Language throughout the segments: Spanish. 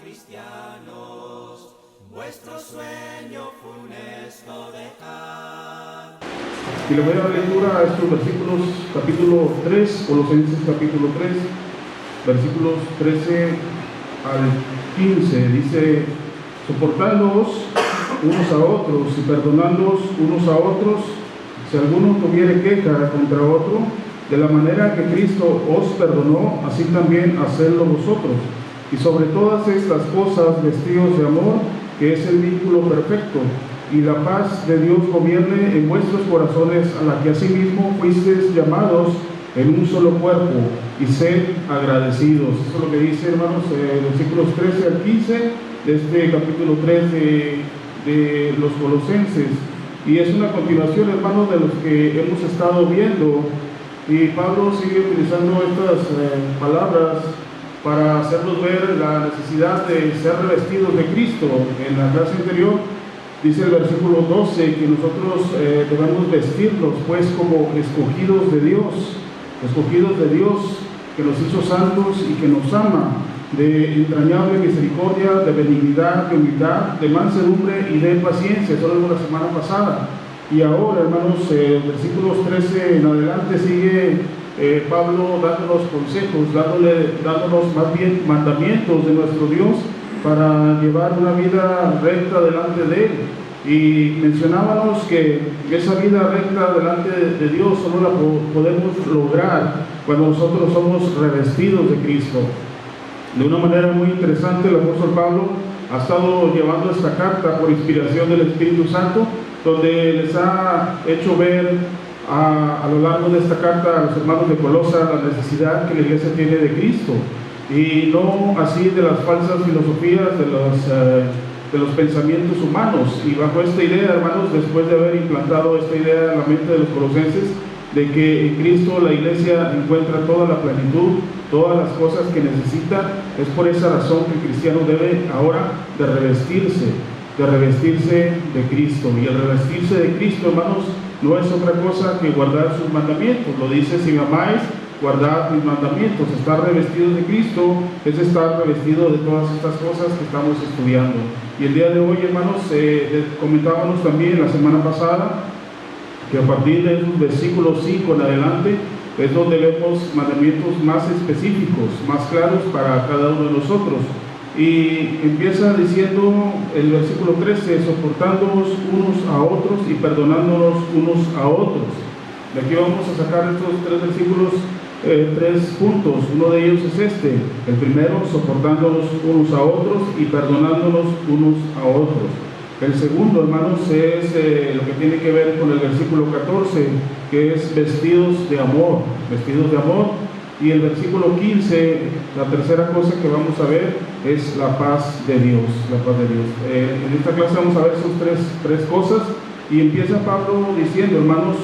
cristianos, vuestro sueño funesto dejad. Y le voy a dar lectura a estos versículos, capítulo 3, Colosenses capítulo 3, versículos 13 al 15. Dice: soportándoos unos a otros y perdonándoos unos a otros, si alguno tuviere queja contra otro, de la manera que Cristo os perdonó, así también hacedlo vosotros. Y sobre todas estas cosas vestidos de amor, que es el vínculo perfecto, y la paz de Dios gobierne en vuestros corazones, a la que asimismo fuisteis llamados en un solo cuerpo, y sed agradecidos. Eso es lo que dice, hermanos, versículos 13 al 15 de este capítulo 3 de los Colosenses. Y es una continuación, hermanos, de los que hemos estado viendo. Y Pablo sigue utilizando estas palabras para hacernos ver la necesidad de ser revestidos de Cristo. En la clase anterior dice el versículo 12 que nosotros debemos vestirnos pues como escogidos de Dios, que nos hizo santos y que nos ama, de entrañable misericordia, de benignidad, de humildad, de mansedumbre y de paciencia. Eso lo vimos la semana pasada. Y ahora, hermanos, versículos 13 en adelante sigue Pablo dándonos consejos, dándonos más bien mandamientos de nuestro Dios para llevar una vida recta delante de Él. Y mencionábamos que esa vida recta delante de Dios solo la podemos lograr cuando nosotros somos revestidos de Cristo. De una manera muy interesante, el apóstol Pablo ha estado llevando esta carta por inspiración del Espíritu Santo, donde les ha hecho ver a lo largo de esta carta a los hermanos de Colosa la necesidad que la iglesia tiene de Cristo, y no así de las falsas filosofías, de los pensamientos humanos. Y bajo esta idea, hermanos, después de haber implantado esta idea en la mente de los colosenses, de que en Cristo la iglesia encuentra toda la plenitud, todas las cosas que necesita, es por esa razón que el cristiano debe ahora de revestirse de Cristo. Y el revestirse de Cristo, hermanos, no es otra cosa que guardar sus mandamientos. Lo dice: si me amáis, guardad mis mandamientos. Estar revestido de Cristo es estar revestido de todas estas cosas que estamos estudiando. Y el día de hoy, hermanos, comentábamos también la semana pasada que a partir de esos versículos 5 en adelante es donde vemos mandamientos más específicos, más claros para cada uno de nosotros. Y empieza diciendo el versículo 13: soportándonos unos a otros y perdonándonos unos a otros. De aquí vamos a sacar estos tres versículos, tres puntos. Uno de ellos es este, el primero: soportándonos unos a otros y perdonándonos unos a otros. El segundo, hermanos, es lo que tiene que ver con el versículo 14, que es vestidos de amor. Y el versículo 15, la tercera cosa que vamos a ver es la paz de Dios. En esta clase vamos a ver esas tres cosas. Y empieza Pablo diciendo, hermanos,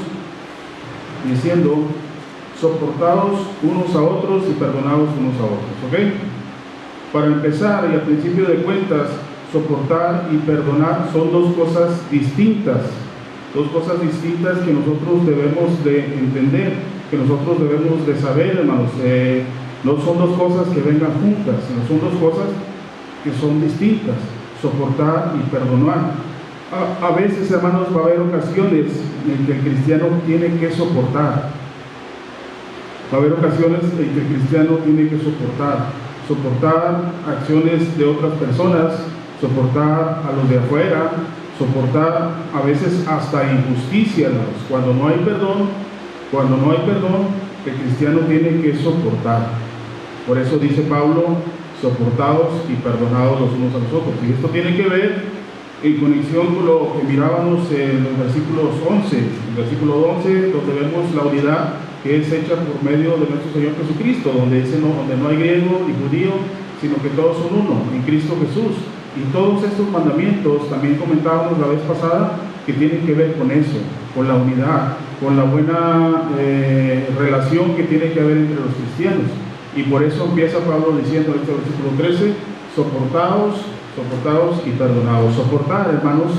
soportados unos a otros y perdonados unos a otros. ¿Ok? Para empezar, y al principio de cuentas, soportar y perdonar son dos cosas distintas que nosotros debemos de entender, que nosotros debemos de saber, hermanos. No son dos cosas que vengan juntas, sino son dos cosas que son distintas: soportar y perdonar. A veces, hermanos, va a haber ocasiones en que el cristiano tiene que soportar. Soportar acciones de otras personas, soportar a los de afuera, soportar a veces hasta injusticia, hermanos. Cuando no hay perdón, el cristiano tiene que soportar. Por eso dice Pablo: soportados y perdonados los unos a los otros. Y esto tiene que ver en conexión con lo que mirábamos en los versículos 11. El versículo 11, donde vemos la unidad que es hecha por medio de nuestro Señor Jesucristo, donde dice donde no hay griego ni judío, sino que todos son uno en Cristo Jesús. Y todos estos mandamientos, también comentábamos la vez pasada, que tienen que ver con eso, con la unidad, con la buena relación que tiene que haber entre los cristianos. Y por eso empieza Pablo diciendo en este versículo 13: soportados y perdonados. Soportar, hermanos,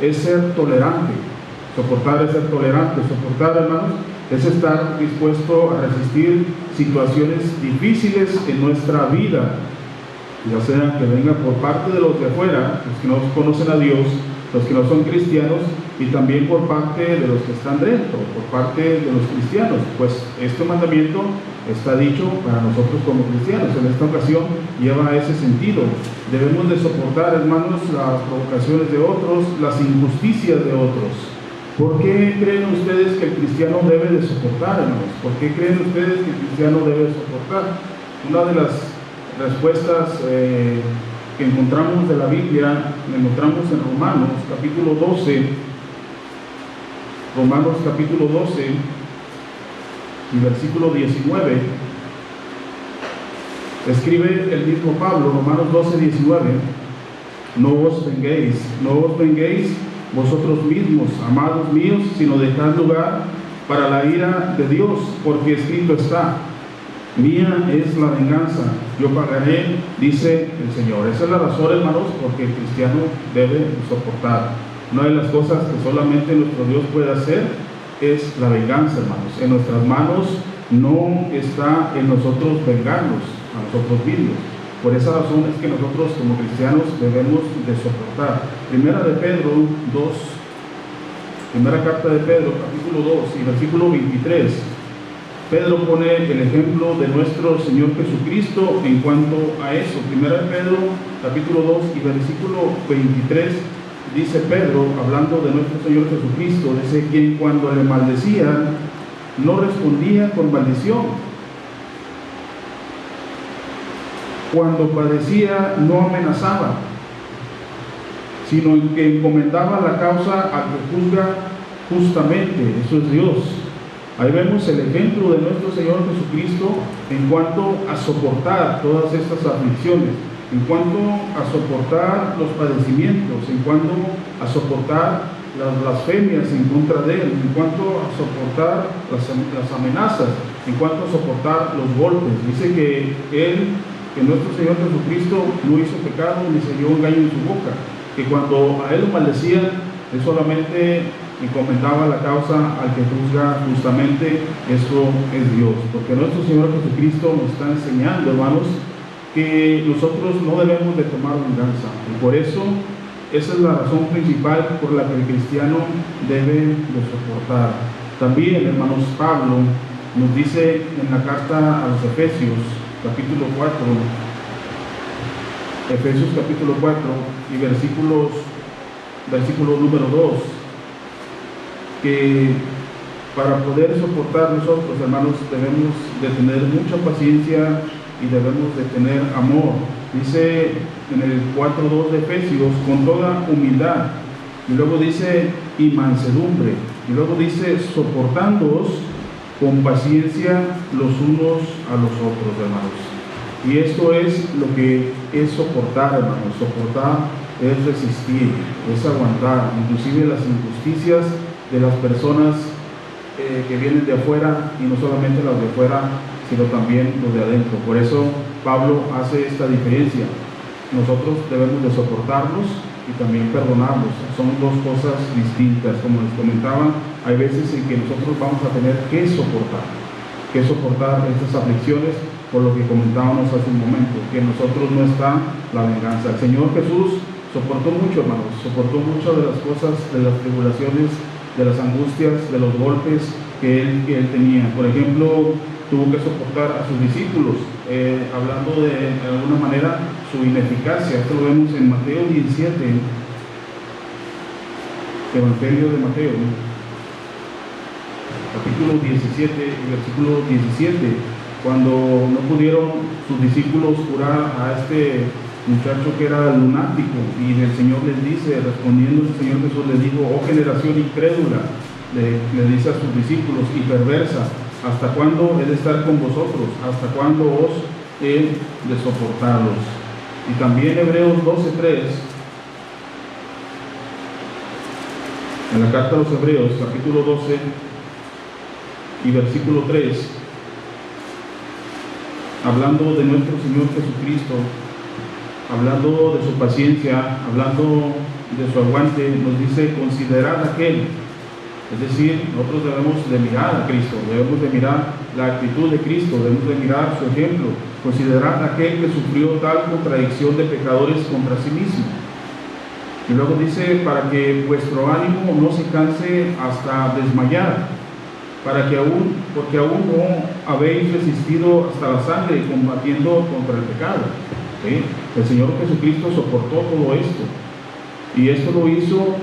es ser tolerante. Soportar, hermanos, es estar dispuesto a resistir situaciones difíciles en nuestra vida. ya sea que venga por parte de los de afuera, los que no conocen a Dios, los que no son cristianos, y también por parte de los que están dentro, por parte de los cristianos. Pues este mandamiento está dicho para nosotros como cristianos. En esta ocasión lleva a ese sentido. Debemos de soportar, hermanos, las provocaciones de otros, las injusticias de otros. ¿Por qué creen ustedes que el cristiano debe de soportar, hermanos? ¿Por qué creen ustedes que el cristiano debe de soportar? Una de las respuestas que encontramos de la Biblia, la encontramos en Romanos capítulo 12, Romanos capítulo 12 y versículo 19. Escribe el mismo Pablo, Romanos 12, 19: no os venguéis vosotros mismos, amados míos, sino dejad lugar para la ira de Dios, porque escrito está: mía es la venganza, yo pagaré, dice el Señor. Esa es la razón, hermanos, porque el cristiano debe soportar. Una de las cosas que solamente nuestro Dios puede hacer es la venganza, hermanos. En nuestras manos no está en nosotros vengarnos a nosotros mismos. Por esa razón es que nosotros como cristianos debemos de soportar. Primera carta de Pedro, capítulo 2 y versículo 23. Pedro pone el ejemplo de nuestro Señor Jesucristo en cuanto a eso. Primera de Pedro, capítulo 2 y versículo 23, dice Pedro, hablando de nuestro Señor Jesucristo, dice: quien cuando le maldecían, no respondía con maldición. Cuando padecía, no amenazaba, sino que encomendaba la causa al que juzga justamente. Eso es Dios. Ahí vemos el ejemplo de nuestro Señor Jesucristo en cuanto a soportar todas estas aflicciones, en cuanto a soportar los padecimientos, en cuanto a soportar las blasfemias en contra de Él, en cuanto a soportar las amenazas, en cuanto a soportar los golpes. Dice que nuestro Señor Jesucristo no hizo pecado ni se dio engaño en su boca, que cuando a Él lo maldecían, Él solamente encomendaba la causa al que juzga justamente. Eso es Dios, porque nuestro Señor Jesucristo nos está enseñando, hermanos, que nosotros no debemos de tomar venganza, y por eso esa es la razón principal por la que el cristiano debe de soportar. También, hermanos, Pablo nos dice en la carta a los Efesios capítulo 4, Efesios capítulo 4 y versículo número 2, que para poder soportar nosotros, hermanos, debemos de tener mucha paciencia y debemos de tener amor. Dice en el 4:2 de Efesios: con toda humildad, y luego dice y mansedumbre, y luego dice soportándoos con paciencia los unos a los otros, hermanos. Y esto es lo que es soportar, hermanos. Soportar es resistir, es aguantar, inclusive las injusticias de las personas que vienen de afuera, y no solamente las de afuera, sino también los de adentro. Por eso Pablo hace esta diferencia. Nosotros debemos de soportarlos y también perdonarlos. Son dos cosas distintas. Como les comentaba, hay veces en que nosotros vamos a tener que soportar estas aflicciones, por lo que comentábamos hace un momento, que en nosotros no está la venganza. El Señor Jesús soportó mucho, hermanos, soportó mucho de las cosas, de las tribulaciones, de las angustias, de los golpes que él tenía. Por ejemplo, tuvo que soportar a sus discípulos, hablando de alguna manera su ineficacia. Esto lo vemos en Mateo 17, Evangelio de Mateo, capítulo 17 y versículo 17, cuando no pudieron sus discípulos curar a este muchacho que era lunático, y el Señor les dice, respondiendo el Señor Jesús les dijo: oh generación incrédula, le dice a sus discípulos, y perversa, ¿hasta cuándo he de estar con vosotros? ¿Hasta cuándo os he de soportaros? Y también Hebreos 12:3, en la carta a los Hebreos, capítulo 12 y versículo 3, hablando de nuestro Señor Jesucristo, hablando de su paciencia, hablando de su aguante, nos dice: considerad aquel Es decir, nosotros debemos de mirar a Cristo, debemos de mirar la actitud de Cristo, debemos de mirar su ejemplo, considerar a aquel que sufrió tal contradicción de pecadores contra sí mismo. Y luego dice, para que vuestro ánimo no se canse hasta desmayar, porque aún no habéis resistido hasta la sangre combatiendo contra el pecado. ¿Sí? El Señor Jesucristo soportó todo esto, y esto lo hizo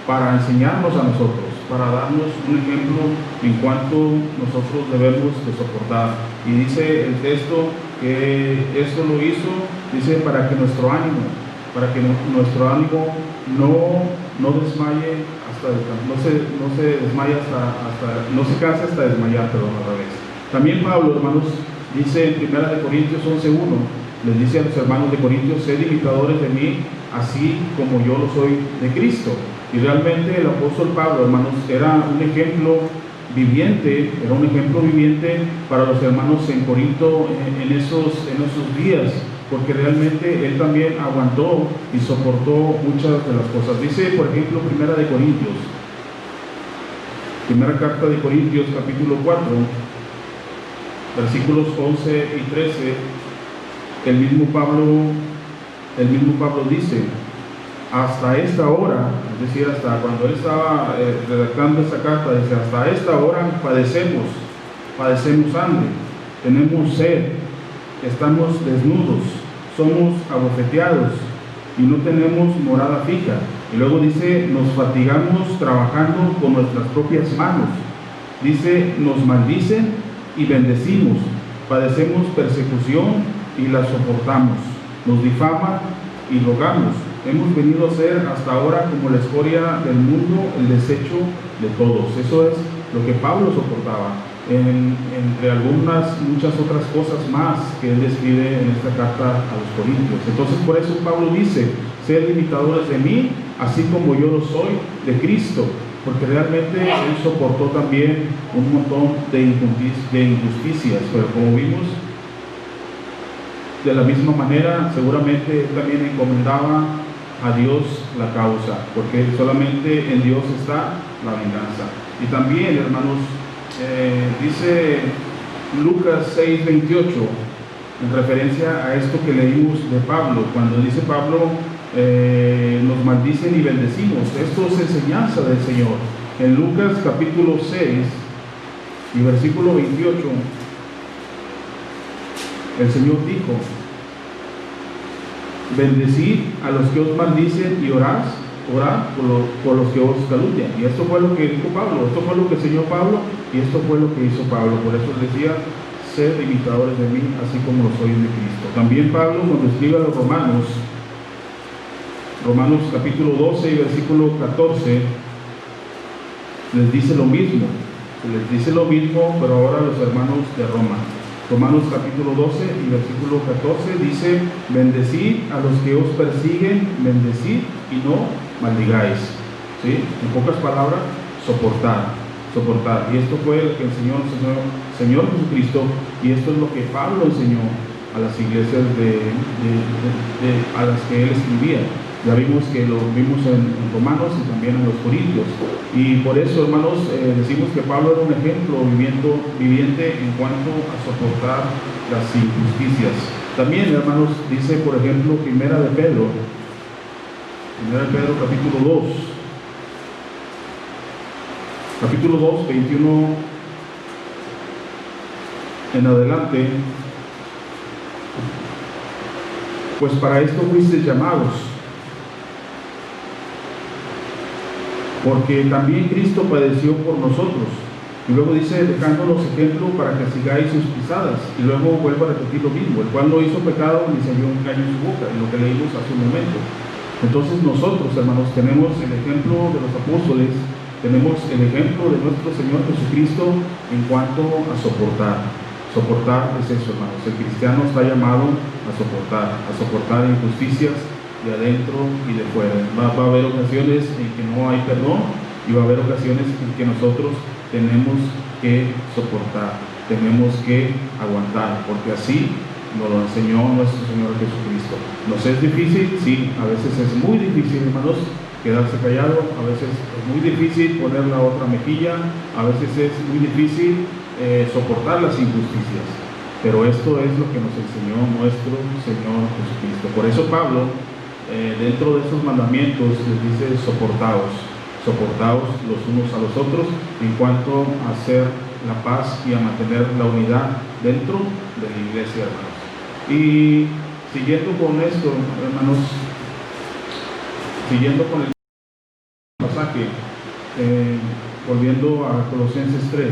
para enseñarnos a nosotros, para darnos un ejemplo en cuanto nosotros debemos de soportar. Y dice el texto que esto lo hizo, dice, para que nuestro ánimo no desmaye no se canse hasta desmayar, otra vez. También Pablo, hermanos, dice en 1 Corintios 11:1, les dice a los hermanos de Corintios, sed imitadores de mí, así como yo lo soy de Cristo. Y realmente el apóstol Pablo, hermanos, era un ejemplo viviente para los hermanos en Corinto en esos días, porque realmente él también aguantó y soportó muchas de las cosas. Dice, por ejemplo, primera carta de Corintios, capítulo 4, versículos 11 y 13, el mismo Pablo dice, hasta esta hora, es decir, hasta cuando él estaba redactando esta carta, dice, hasta esta hora padecemos hambre, tenemos sed, estamos desnudos, somos abofeteados y no tenemos morada fija. Y luego dice, nos fatigamos trabajando con nuestras propias manos. Dice, nos maldicen y bendecimos, padecemos persecución y la soportamos, nos difaman y rogamos. Hemos venido a ser hasta ahora como la escoria del mundo, el desecho de todos. Eso es lo que Pablo soportaba, entre muchas otras cosas más que él describe en esta carta a los Corintios. Entonces, por eso Pablo dice, sed imitadores de mí, así como yo lo soy de Cristo, porque realmente él soportó también un montón de injusticias, pero como vimos, de la misma manera, seguramente él también encomendaba a Dios la causa, porque solamente en Dios está la venganza. Y también, hermanos, dice Lucas 6:28, en referencia a esto que leímos de Pablo, cuando dice Pablo, nos maldicen y bendecimos. Esto es enseñanza del Señor. En Lucas capítulo 6 y versículo 28, el Señor dijo, bendecid a los que os maldicen y orad por los que os calumnian. Y esto fue lo que dijo Pablo, esto fue lo que enseñó Pablo, y esto fue lo que hizo Pablo. Por eso decía, sed imitadores de mí, así como lo soy de Cristo. También Pablo, cuando escribe a los Romanos capítulo 12 y versículo 14, les dice lo mismo, pero ahora a los hermanos de Roma. Romanos capítulo 12 y versículo 14 dice, bendecid a los que os persiguen, bendecid y no maldigáis. ¿Sí? En pocas palabras, soportar. Y esto fue lo que enseñó el Señor Jesucristo, y esto es lo que Pablo enseñó a las iglesias a las que él escribía. Ya vimos que lo vimos en Romanos y también en los Corintios. Y por eso, hermanos, decimos que Pablo era un ejemplo viviente en cuanto a soportar las injusticias. También, hermanos, dice, por ejemplo, Primera de Pedro capítulo 2, 21 en adelante, pues para esto fuisteis llamados, porque también Cristo padeció por nosotros. Y luego dice, dejándonos ejemplo para que sigáis sus pisadas. Y luego vuelvo a repetir lo mismo, el cual no hizo pecado ni se dio un caño en su boca, en lo que leímos hace un momento. Entonces nosotros, hermanos, tenemos el ejemplo de los apóstoles, tenemos el ejemplo de nuestro Señor Jesucristo en cuanto a soportar. Soportar es eso, hermanos. El cristiano está llamado a soportar injusticias de adentro y de fuera. Va a haber ocasiones en que no hay perdón, y va a haber ocasiones en que nosotros tenemos que soportar, tenemos que aguantar, porque así nos lo enseñó nuestro Señor Jesucristo. ¿Nos es difícil? Sí, a veces es muy difícil, hermanos, quedarse callado, a veces es muy difícil poner la otra mejilla, a veces es muy difícil soportar las injusticias, pero esto es lo que nos enseñó nuestro Señor Jesucristo. Por eso Pablo, dentro de estos mandamientos, les dice: soportaos los unos a los otros en cuanto a hacer la paz y a mantener la unidad dentro de la iglesia, hermanos. Y siguiendo con esto, hermanos, siguiendo con el pasaje, volviendo a Colosenses 3,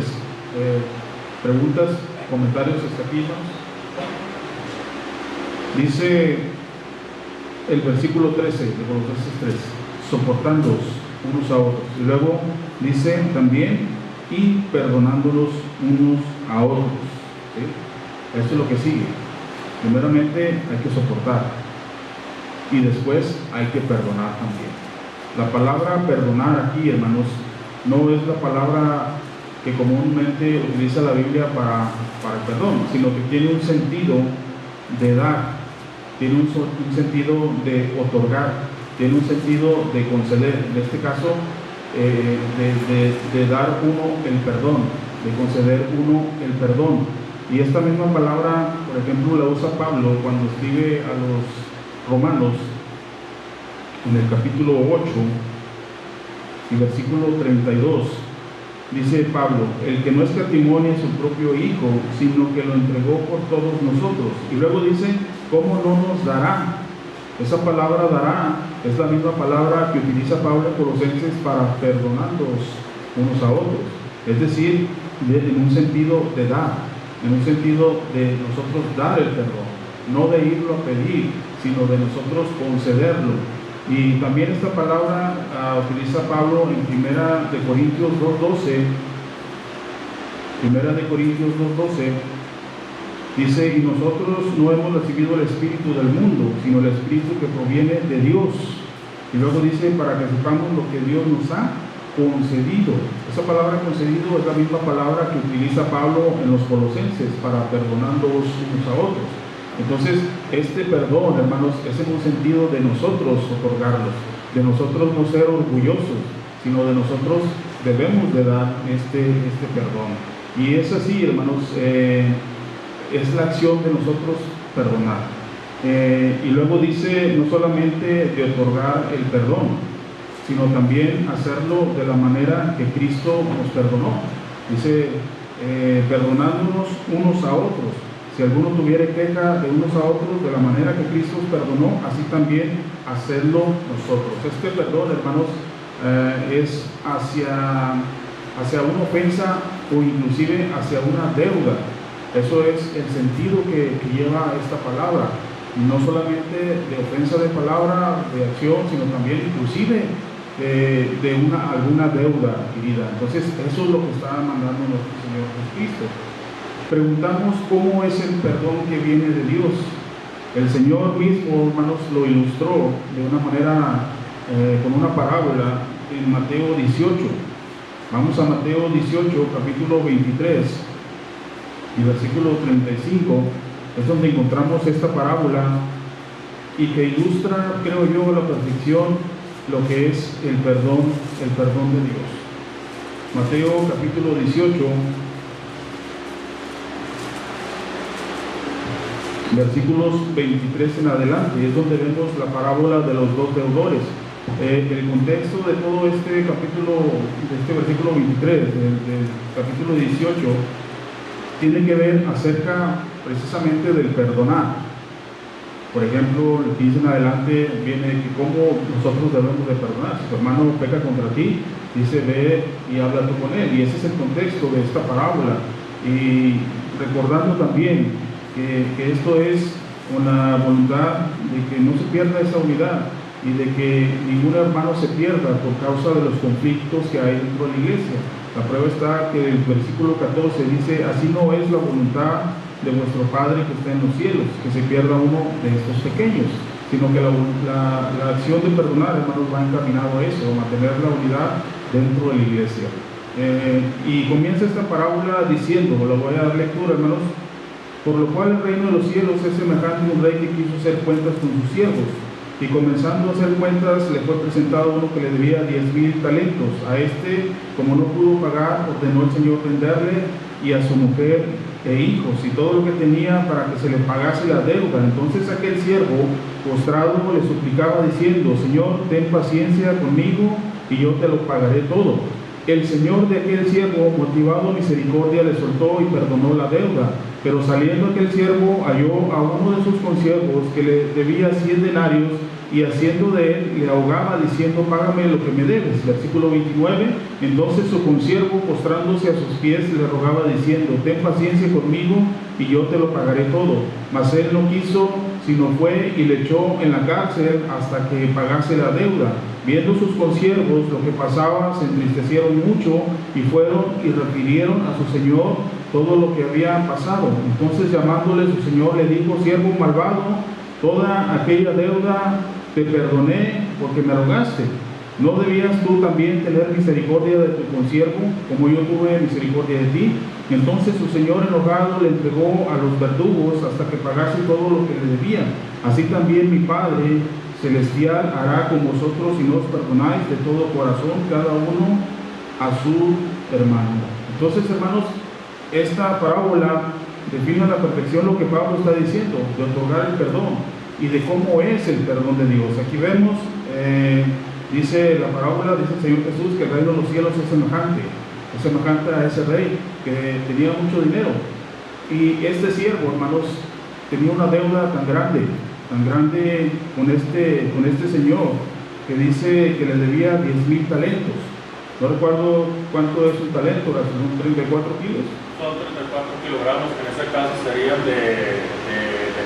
preguntas, comentarios hasta aquí, hermanos. Dice el versículo 13 de Colosenses 3: soportándoos unos a otros. Y luego dice también: y perdonándolos unos a otros. ¿Sí? Esto es lo que sigue. Primeramente hay que soportar y después hay que perdonar también. La palabra perdonar aquí, hermanos, no es la palabra que comúnmente utiliza la Biblia para el perdón, sino que tiene un sentido de dar, tiene un sentido de otorgar, tiene un sentido de conceder. En este caso, de dar uno el perdón, de conceder uno el perdón. Y esta misma palabra, por ejemplo, la usa Pablo cuando escribe a los romanos en el capítulo 8 y versículo 32. Dice Pablo: el que no escatimó a su propio Hijo, sino que lo entregó por todos nosotros. Y luego dice: ¿cómo no nos dará? Esa palabra dará es la misma palabra que utiliza Pablo en Colosenses para perdonarnos unos a otros. Es decir, en un sentido de dar, en un sentido de nosotros dar el perdón, no de irlo a pedir, sino de nosotros concederlo. Y también esta palabra utiliza Pablo en Primera de Corintios 2:12. Primera de Corintios 2:12 dice: y nosotros no hemos recibido el espíritu del mundo, sino el espíritu que proviene de Dios. Y luego dice: para que sepamos lo que Dios nos ha concedido. Esa palabra concedido es la misma palabra que utiliza Pablo en los Colosenses para perdonándonos unos a otros. Entonces, este perdón, hermanos, es en un sentido de nosotros otorgarlos, de nosotros no ser orgullosos, sino de nosotros debemos de dar este perdón. Y es así, hermanos, es la acción de nosotros perdonar. Y luego dice: no solamente de otorgar el perdón, sino también hacerlo de la manera que Cristo nos perdonó. Dice: perdonándonos unos a otros. Si alguno tuviera queja de unos a otros, de la manera que Cristo nos perdonó, así también hacerlo nosotros. Este perdón, hermanos, es hacia una ofensa o inclusive hacia una deuda. Eso es el sentido que lleva esta palabra. No solamente de ofensa de palabra, de acción, sino también inclusive de alguna deuda adquirida. Entonces, eso es lo que está mandando nuestro Señor Jesucristo. Preguntamos: ¿cómo es el perdón que viene de Dios? El Señor mismo, hermanos, lo ilustró de una manera, con una parábola en Mateo 18. Vamos a Mateo 18, capítulo 23 y versículo 35. Es donde encontramos esta parábola y que ilustra, creo yo, a la perfección lo que es el perdón de Dios. Mateo capítulo 18, versículos 23 en adelante, es donde vemos la parábola de los dos deudores. El contexto de todo este capítulo, de este versículo 23, del capítulo 18, tiene que ver acerca precisamente del perdonar. Por ejemplo, el que dice en adelante viene que cómo nosotros debemos de perdonar. Si tu hermano peca contra ti, dice: ve y habla tú con él. Y ese es el contexto de esta parábola. Y recordando también que esto es una voluntad de que no se pierda esa unidad y de que ningún hermano se pierda por causa de los conflictos que hay dentro de la iglesia. La prueba está que el versículo 14 dice: así no es la voluntad de vuestro Padre que está en los cielos, que se pierda uno de estos pequeños, sino que la acción de perdonar, hermanos, va encaminado a eso, a mantener la unidad dentro de la iglesia. Y comienza esta parábola diciendo, lo voy a dar lectura, hermanos: por lo cual el reino de los cielos es semejante a un rey que quiso hacer cuentas con sus siervos. Y comenzando a hacer cuentas, le fue presentado uno que le debía 10,000 talentos. A este, como no pudo pagar, ordenó el Señor venderle y a su mujer e hijos y todo lo que tenía para que se le pagase la deuda. Entonces aquel siervo, postrado, le suplicaba diciendo: Señor, ten paciencia conmigo y yo te lo pagaré todo. El Señor de aquel siervo, motivado a misericordia, le soltó y perdonó la deuda. Pero saliendo aquel siervo, halló a uno de sus consiervos que le debía 100 denarios, y haciendo de él, le ahogaba diciendo: págame lo que me debes. Versículo 29. Entonces su consiervo, postrándose a sus pies, le rogaba diciendo: ten paciencia conmigo y yo te lo pagaré todo. Mas él no quiso, sino fue y le echó en la cárcel hasta que pagase la deuda. Viendo sus consiervos lo que pasaba, se entristecieron mucho y fueron y refirieron a su señor todo lo que había pasado. Entonces, llamándole su señor, le dijo: siervo malvado, toda aquella deuda te perdoné porque me rogaste. ¿No debías tú también tener misericordia de tu consiervo, como yo tuve misericordia de ti? Entonces su señor, enojado, le entregó a los verdugos hasta que pagase todo lo que le debía. Así también mi Padre celestial hará con vosotros si no os perdonáis de todo corazón cada uno a su hermano. Entonces, hermanos, esta parábola define a la perfección lo que Pablo está diciendo, de otorgar el perdón y de cómo es el perdón de Dios. Aquí vemos, dice la parábola, dice el Señor Jesús, que el reino de los cielos es semejante a ese rey que tenía mucho dinero. Y este siervo, hermanos, tenía una deuda tan grande con este señor, que dice que le debía 10,000 talentos. No recuerdo cuánto es un talento, son 34 kilos. Son 34 kilogramos, que en ese caso serían de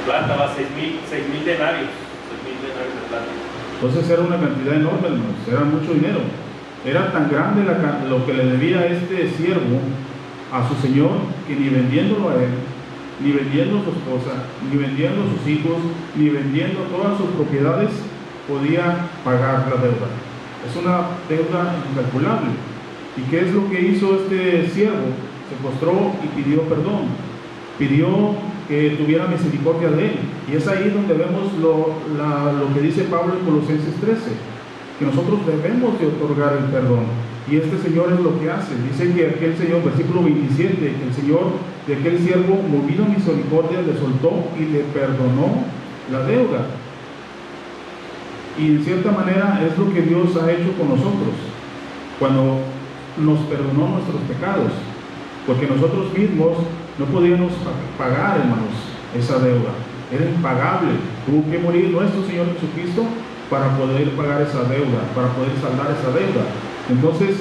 plata, va 6,000 denarios. 6,000 denarios de plata. Entonces era una cantidad enorme, hermanos, era mucho dinero. Era tan grande lo que le debía este siervo a su señor, que ni vendiéndolo a él, ni vendiendo a su esposa, ni vendiendo a sus hijos, ni vendiendo todas sus propiedades, podía pagar la deuda. Es una deuda incalculable. ¿Y qué es lo que hizo este siervo? Se postró y pidió perdón. Pidió que tuviera misericordia de él. Y es ahí donde vemos lo que dice Pablo en Colosenses 13, que nosotros debemos de otorgar el perdón. Y este Señor es lo que hace. Dice que aquel Señor, versículo 27, que el Señor de aquel siervo, movido a misericordia, le soltó y le perdonó la deuda. Y en cierta manera es lo que Dios ha hecho con nosotros cuando nos perdonó nuestros pecados, porque nosotros mismos no podíamos pagar, hermanos, esa deuda. Era impagable. Tuvo que morir nuestro Señor Jesucristo para poder pagar esa deuda, para poder saldar esa deuda. Entonces,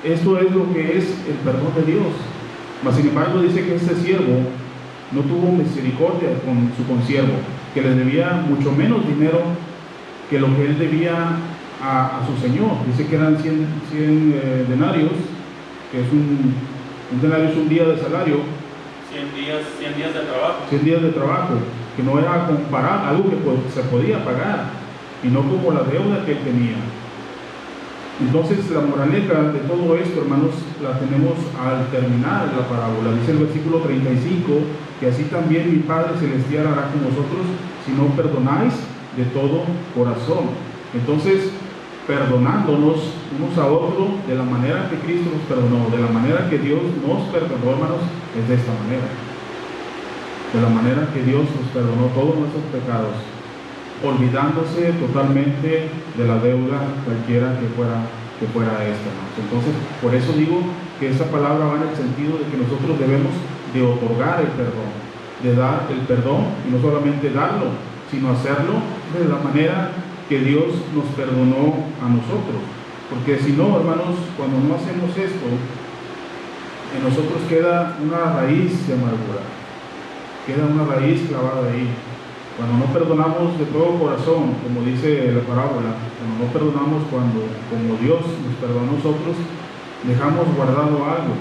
esto es lo que es el perdón de Dios. Mas sin embargo, dice que este siervo no tuvo misericordia con su consiervo, que le debía mucho menos dinero que lo que él debía a su señor. Dice que eran 100 denarios, que es un denario es un día de salario. 100 días de trabajo. 100 días de trabajo, que no era comparar algo que se podía pagar, y no como la deuda que él tenía. Entonces, la moraleja de todo esto, hermanos, la tenemos al terminar la parábola. Dice el versículo 35, que así también mi Padre Celestial hará con vosotros si no perdonáis de todo corazón. Entonces, perdonándonos unos a otros de la manera que Cristo nos perdonó, de la manera que Dios nos perdonó, hermanos, es de esta manera. De la manera que Dios nos perdonó todos nuestros pecados, olvidándose totalmente de la deuda cualquiera que fuera esta, ¿no? Entonces, por eso digo que esta palabra va en el sentido de que nosotros debemos de otorgar el perdón, de dar el perdón, y no solamente darlo, sino hacerlo de la manera que Dios nos perdonó a nosotros. Porque si no, hermanos, cuando no hacemos esto, en nosotros queda una raíz de amargura, queda una raíz clavada ahí. Cuando no perdonamos de todo corazón, como dice la parábola, cuando no perdonamos como Dios nos perdonó a nosotros, dejamos guardado algo.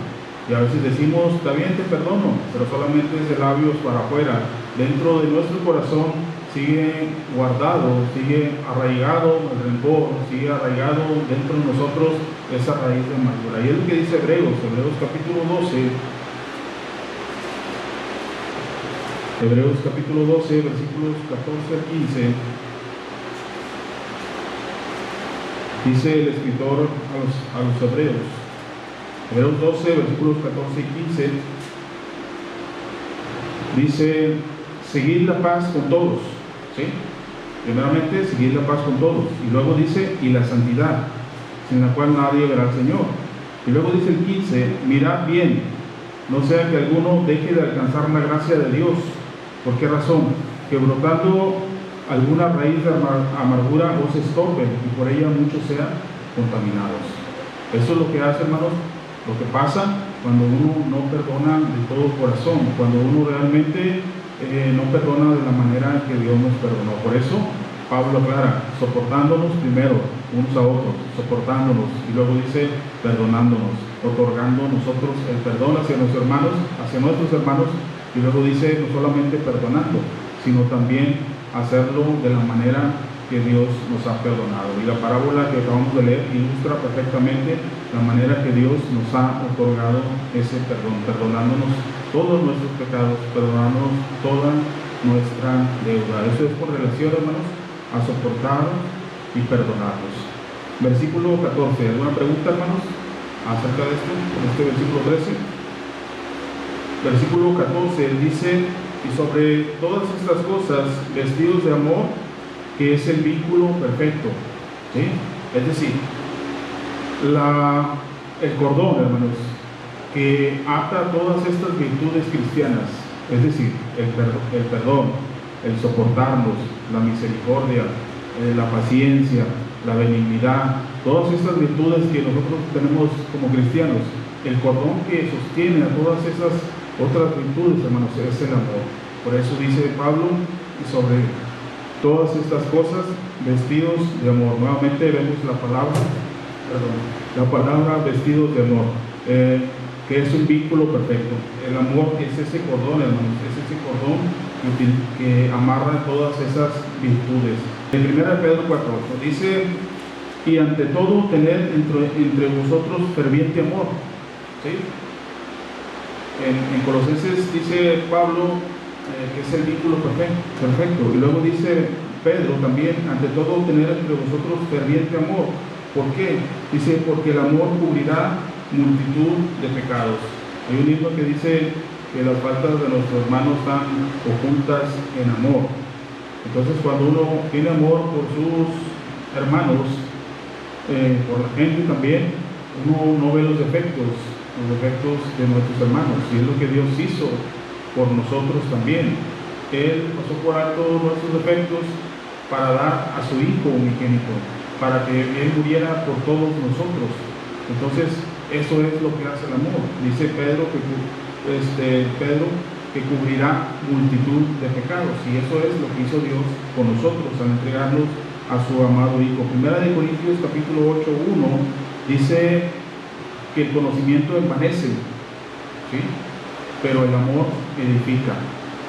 Y a veces decimos: está bien, te perdono, pero solamente es de labios para afuera. Dentro de nuestro corazón sigue guardado, sigue arraigado el rencor, sigue arraigado dentro de nosotros esa raíz de amargura. Y es lo que dice Hebreos capítulo 12. Hebreos capítulo 12, versículos 14 al 15. Dice el escritor a los hebreos, Hebreos 12, versículos 14 y 15, dice, seguid la paz con todos, ¿sí? Primeramente, seguid la paz con todos, y luego dice, y la santidad, sin la cual nadie verá al Señor. Y luego dice el 15, mirad bien, no sea que alguno deje de alcanzar la gracia de Dios. ¿Por qué razón? Que brotando alguna raíz de amargura os estorbe, y por ella muchos sean contaminados. Eso es lo que hace, hermanos, lo que pasa cuando uno no perdona de todo corazón, cuando uno realmente no perdona de la manera que Dios nos perdonó. Por eso Pablo aclara, soportándonos primero unos a otros, soportándonos, y luego dice perdonándonos, otorgando nosotros el perdón hacia nuestros hermanos, y luego dice no solamente perdonando, sino también hacerlo de la manera que Dios nos ha perdonado. Y la parábola que acabamos de leer ilustra perfectamente la manera que Dios nos ha otorgado ese perdón, perdonándonos todos nuestros pecados, perdonándonos toda nuestra deuda. Eso es con relación, hermanos, a soportar y perdonarnos. Versículo 14. ¿Alguna pregunta, hermanos, acerca de esto? En este versículo 13. Versículo 14 dice, y sobre todas estas cosas, vestidos de amor, que es el vínculo perfecto, ¿sí? Es decir, el cordón, hermanos, que ata todas estas virtudes cristianas, es decir, el perdón, el soportarnos, la misericordia, la paciencia, la benignidad, todas estas virtudes que nosotros tenemos como cristianos, el cordón que sostiene a todas esas otras virtudes, hermanos, es el amor. Por eso dice Pablo, y sobre todas estas cosas, vestidos de amor. Nuevamente vemos la palabra vestidos de amor, que es un vínculo perfecto. El amor es ese cordón, hermanos, es ese cordón que amarra todas esas virtudes. En 1 Pedro 4:8 dice, y ante todo tener entre vosotros ferviente amor, ¿sí? En Colosenses dice Pablo que es el vínculo perfecto, y luego dice Pedro también, ante todo tener entre vosotros ferviente amor. ¿Por qué? Dice, porque el amor cubrirá multitud de pecados. Hay un libro que dice que las faltas de nuestros hermanos están ocultas en amor. Entonces, cuando uno tiene amor por sus hermanos, por la gente también, uno no ve los defectos de nuestros hermanos, y es lo que Dios hizo por nosotros también. Él pasó por alto nuestros defectos para dar a su Hijo unigénito, para que Él muriera por todos nosotros. Entonces, eso es lo que hace el amor. Dice Pedro que cubrirá multitud de pecados, y eso es lo que hizo Dios con nosotros al entregarnos a su amado Hijo. Primera de Corintios capítulo 8:1 dice que el conocimiento envanece, ¿sí? Pero el amor edifica.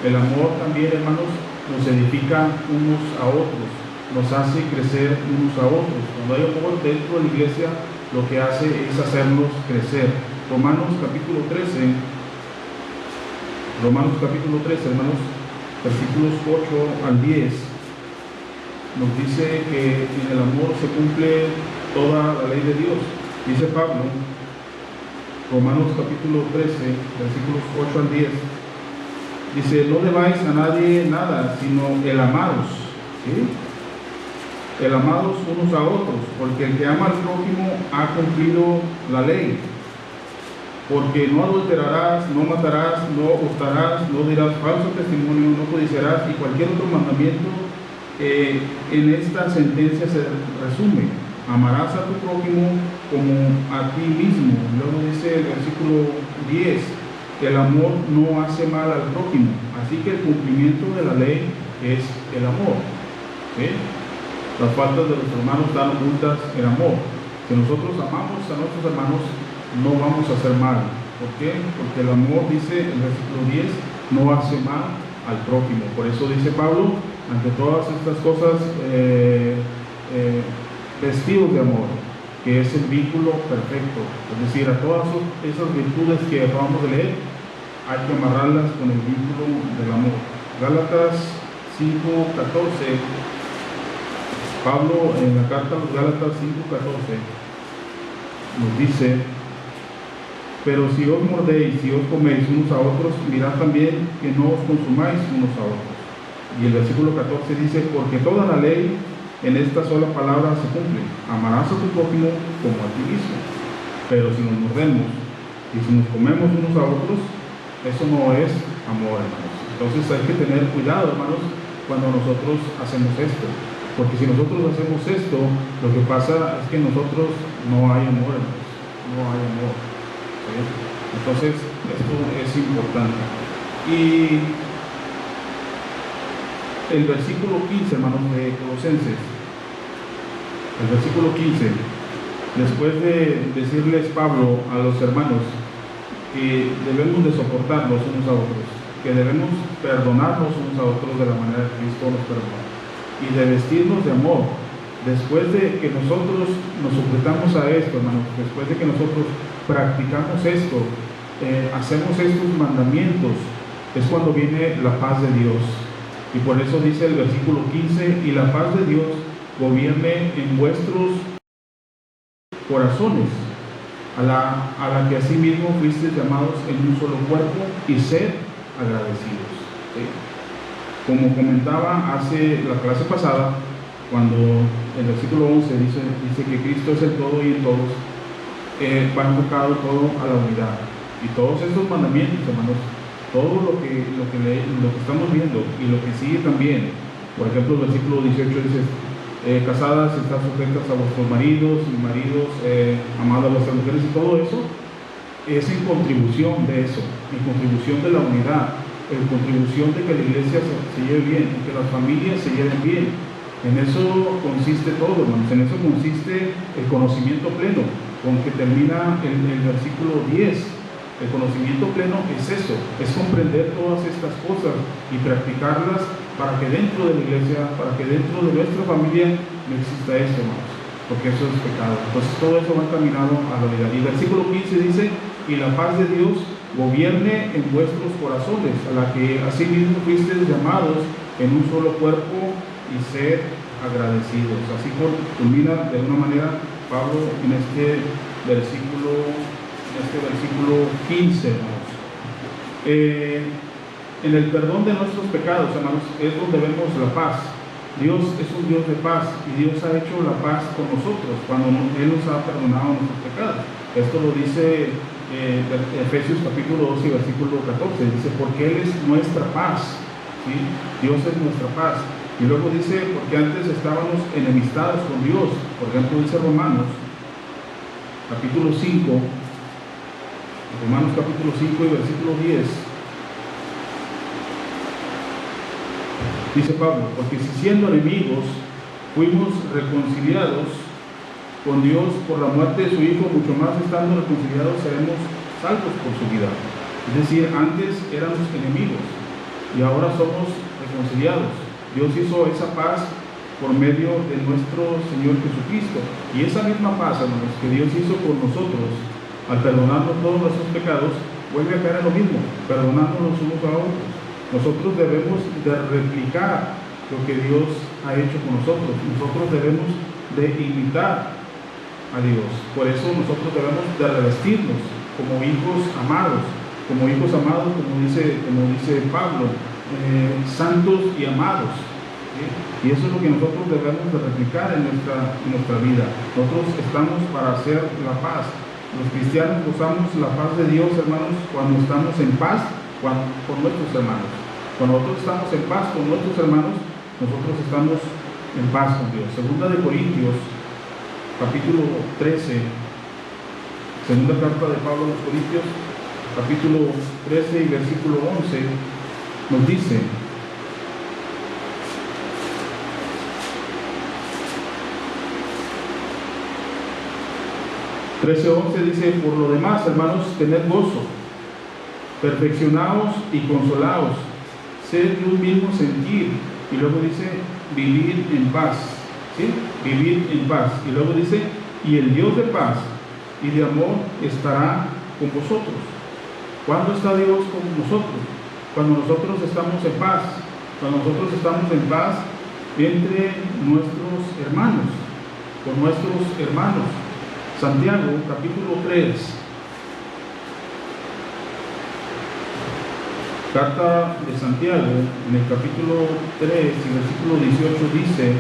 El amor también, hermanos, nos edifica unos a otros, nos hace crecer unos a otros. Cuando hay amor dentro de la iglesia, lo que hace es hacernos crecer. Romanos capítulo 13, hermanos, versículos 8 al 10, nos dice que en el amor se cumple toda la ley de Dios. Dice Pablo, Romanos capítulo 13, versículos 8 al 10, dice, no debáis a nadie nada, sino el amaros, ¿sí? El amados unos a otros, porque el que ama al prójimo ha cumplido la ley. Porque no adulterarás, no matarás, no hurtarás, no dirás falso testimonio, no codiciarás, y cualquier otro mandamiento en esta sentencia se resume: amarás a tu prójimo como a ti mismo. Luego dice el versículo 10, el amor no hace mal al prójimo, así que el cumplimiento de la ley es el amor, ¿sí? Las faltas de los hermanos están ocultas en amor. Si nosotros amamos a nuestros hermanos, no vamos a hacer mal. ¿Por qué? Porque el amor, dice el versículo 10, no hace mal al prójimo. Por eso dice Pablo, ante todas estas cosas, vestidos de amor, que es el vínculo perfecto. Es decir, a todas esas virtudes que acabamos de leer, hay que amarrarlas con el vínculo del amor. Gálatas 5:14 Pablo en la carta a los Gálatas 5:14 nos dice: pero si os mordéis y os coméis unos a otros, mirad también que no os consumáis unos a otros. Y el versículo 14 dice: porque toda la ley en esta sola palabra se cumple: amarás a tu prójimo como a ti mismo. Pero si nos mordemos y si nos comemos unos a otros, eso no es amor, hermanos. Entonces hay que tener cuidado, hermanos, cuando nosotros hacemos esto. Porque si nosotros hacemos esto, lo que pasa es que nosotros no hay amor, hermanos. No hay amor. ¿Sí? Entonces, esto es importante. Y el versículo 15, hermanos, de Colosenses. El versículo 15. Después de decirles Pablo a los hermanos que debemos de soportarnos unos a otros, que debemos perdonarnos unos a otros de la manera que Cristo nos perdonó, y de vestirnos de amor. Después de que nosotros nos sujetamos a esto, hermanos, después de que nosotros practicamos esto, hacemos estos mandamientos, es cuando viene la paz de Dios. Y por eso dice el versículo 15: y la paz de Dios gobierne en vuestros corazones, a la que asimismo fuisteis llamados en un solo cuerpo, y sed agradecidos. ¿Sí? Como comentaba hace la clase pasada, cuando el versículo 11 dice que Cristo es el todo y en todos, va enfocado todo a la unidad. Y todos estos mandamientos, hermanos, todo lo que estamos viendo y lo que sigue también, por ejemplo, el versículo 18 dice: casadas, estad sujetas a vuestros maridos, y maridos, amad a vuestras mujeres, y todo eso es en contribución de eso, en contribución de la unidad, en contribución de que la iglesia se lleve bien, en que las familias se lleven bien. En eso consiste todo, hermanos. En eso consiste el conocimiento pleno, con que termina el versículo 10. El conocimiento pleno es eso, es comprender todas estas cosas y practicarlas para que dentro de la iglesia, para que dentro de nuestra familia no exista esto, hermanos, porque eso es pecado. Entonces todo eso va encaminado a la unidad. Y el versículo 15 dice: y la paz de Dios gobierne en vuestros corazones, a la que asimismo fuisteis llamados en un solo cuerpo, y ser agradecidos. Así culmina de una manera Pablo en este versículo 15, hermanos. En el perdón de nuestros pecados, hermanos, es donde vemos la paz. Dios es un Dios de paz, y Dios ha hecho la paz con nosotros cuando Él nos ha perdonado nuestros pecados. Esto lo dice Efesios capítulo 2 y versículo 14. Dice: porque Él es nuestra paz. ¿Sí? Dios es nuestra paz. Y luego dice: porque antes estábamos enemistados con Dios. Por ejemplo, dice Romanos capítulo 5, Romanos capítulo 5 y versículo 10. Dice Pablo: porque si siendo enemigos fuimos reconciliados con Dios por la muerte de su Hijo, mucho más estando reconciliados seremos salvos por su vida. Es decir, antes éramos enemigos y ahora somos reconciliados. Dios hizo esa paz por medio de nuestro Señor Jesucristo. Y esa misma paz, hermanos, que Dios hizo con nosotros al perdonarnos todos nuestros pecados, vuelve a caer en lo mismo, perdonándonos unos a otros. Nosotros debemos de replicar lo que Dios ha hecho con nosotros. Nosotros debemos de imitar a Dios. Por eso nosotros debemos de revestirnos como hijos amados, como dice Pablo, santos y amados. ¿Sí? Y eso es lo que nosotros debemos de replicar en nuestra vida. Nosotros estamos para hacer la paz. Los cristianos gozamos la paz de Dios, hermanos, cuando estamos en paz con nuestros hermanos. Cuando nosotros estamos en paz con nuestros hermanos, nosotros estamos en paz con Dios. Segunda de Corintios capítulo 13, segunda carta de Pablo a los Corintios capítulo 13 y versículo 11 nos dice: 13:11 dice: por lo demás, hermanos, tened gozo, perfeccionaos y consolaos, sed de un mismo sentir. Y luego dice: vivir en paz. ¿Sí? Vivir en paz. Y luego dice: y el Dios de paz y de amor estará con vosotros. ¿Cuándo está Dios con nosotros? Cuando nosotros estamos en paz. Cuando nosotros estamos en paz, entre nuestros hermanos, con nuestros hermanos. Santiago, capítulo 3. Carta de Santiago, en el capítulo 3 y versículo 18 dice: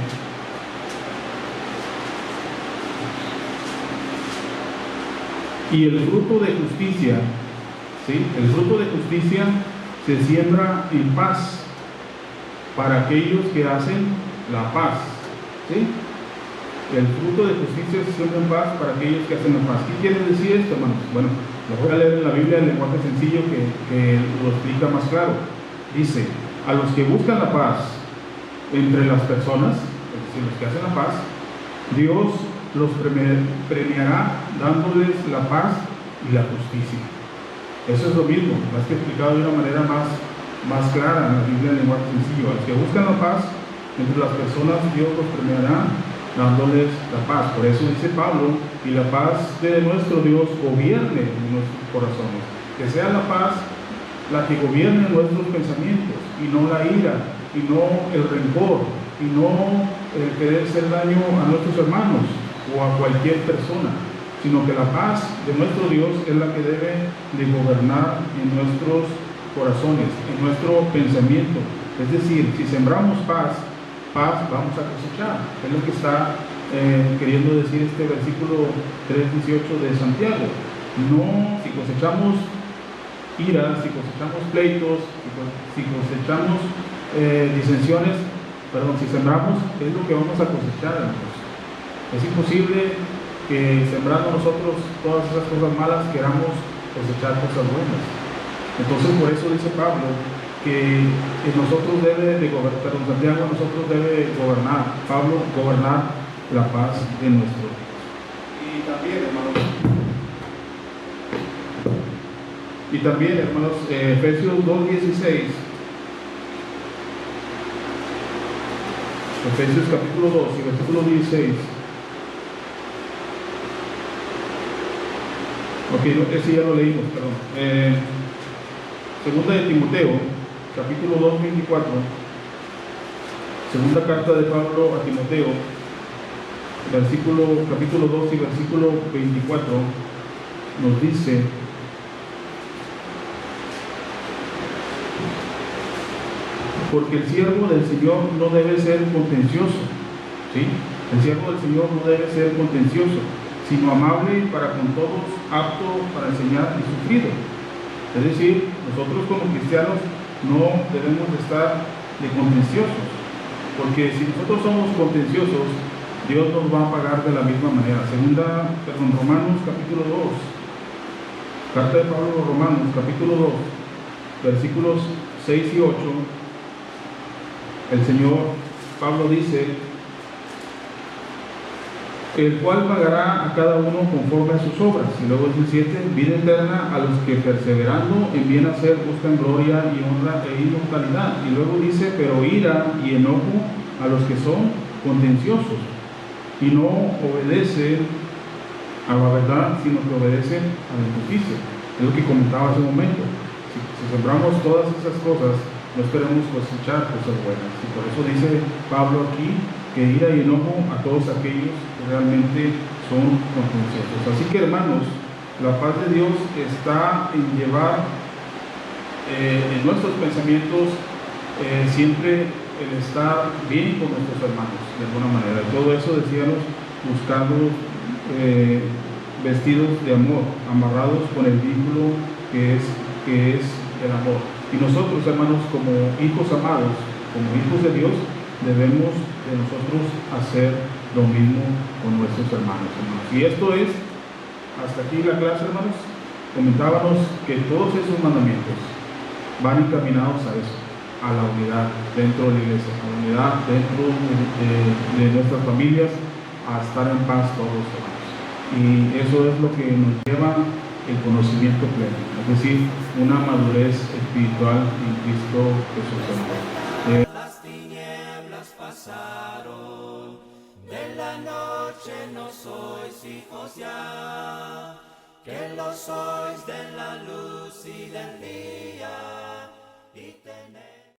y el fruto de justicia, ¿sí? El fruto de justicia se siembra en paz para aquellos que hacen la paz, ¿sí? El fruto de justicia se siembra en paz para aquellos que hacen la paz. ¿Qué quiere decir esto, hermanos? Bueno, lo voy a leer en la Biblia en lenguaje sencillo que lo explica más claro. Dice: a los que buscan la paz entre las personas, es decir, los que hacen la paz, Dios los premiará dándoles la paz y la justicia. Eso es lo mismo, más que explicado de una manera más clara en la Biblia en lenguaje sencillo. A los que buscan la paz entre las personas, Dios los premiará dándoles la paz. Por eso dice Pablo: y la paz de nuestro Dios gobierne en nuestros corazones. Que sea la paz la que gobierne nuestros pensamientos, y no la ira, y no el rencor, y no el querer hacer daño a nuestros hermanos o a cualquier persona, sino que la paz de nuestro Dios es la que debe de gobernar en nuestros corazones, en nuestro pensamiento. Es decir, si sembramos paz vamos a cosechar. Es lo que está queriendo decir este versículo 3:18 de Santiago. No, si cosechamos ira, si cosechamos pleitos, si cosechamos disensiones, si sembramos, es lo que vamos a cosechar, hermanos. Es imposible que sembrando nosotros todas esas cosas malas queramos cosechar cosas buenas. Entonces, por eso dice Pablo que nosotros debe de gobernar, Santiago, nosotros debe gobernar, Pablo, gobernar la paz de nuestro Dios. Y también, hermanos, Efesios 2:16, Efesios capítulo 2 y versículo 16. Ok, ese ya lo leímos, perdón. Segunda de Timoteo, capítulo 2:24, segunda carta de Pablo a Timoteo, capítulo 2 y versículo 24, nos dice: porque el siervo del Señor no debe ser contencioso, ¿sí? El siervo del Señor no debe ser contencioso, sino amable para con todos, apto para enseñar y sufrido. Es decir, nosotros como cristianos no debemos de estar de contenciosos, porque si nosotros somos contenciosos, Dios nos va a pagar de la misma manera. Romanos capítulo 2, carta de Pablo a los Romanos capítulo 2, versículos 6 y 8, el Señor Pablo dice: el cual pagará a cada uno conforme a sus obras. Y luego dice 7: vida eterna a los que perseverando en bien hacer buscan gloria y honra e inmortalidad. Y luego dice: pero ira y enojo a los que son contenciosos y no obedecen a la verdad, sino que obedecen a la injusticia. Es lo que comentaba hace un momento. Si sembramos todas esas cosas, no esperemos cosechar cosas buenas. Y por eso dice Pablo aquí que ira y enojo a todos aquellos que realmente son contenciosos. Así que, hermanos, la paz de Dios está en llevar en nuestros pensamientos siempre el estar bien con nuestros hermanos, de alguna manera. Y todo eso, decíamos, buscando vestidos de amor, amarrados con el vínculo que es el amor. Y nosotros, hermanos, como hijos amados, como hijos de Dios, debemos de nosotros hacer lo mismo con nuestros hermanos. Y esto es, hasta aquí la clase, hermanos. Comentábamos que todos esos mandamientos van encaminados a eso, a la unidad dentro de la iglesia, a la unidad dentro de nuestras familias, a estar en paz todos, hermanos. Y eso es lo que nos lleva el conocimiento pleno, es decir, una madurez espiritual en Cristo Jesús, hermanos. Las tinieblas pasaron, de la noche no sois hijos ya, que lo sois de la luz y del día.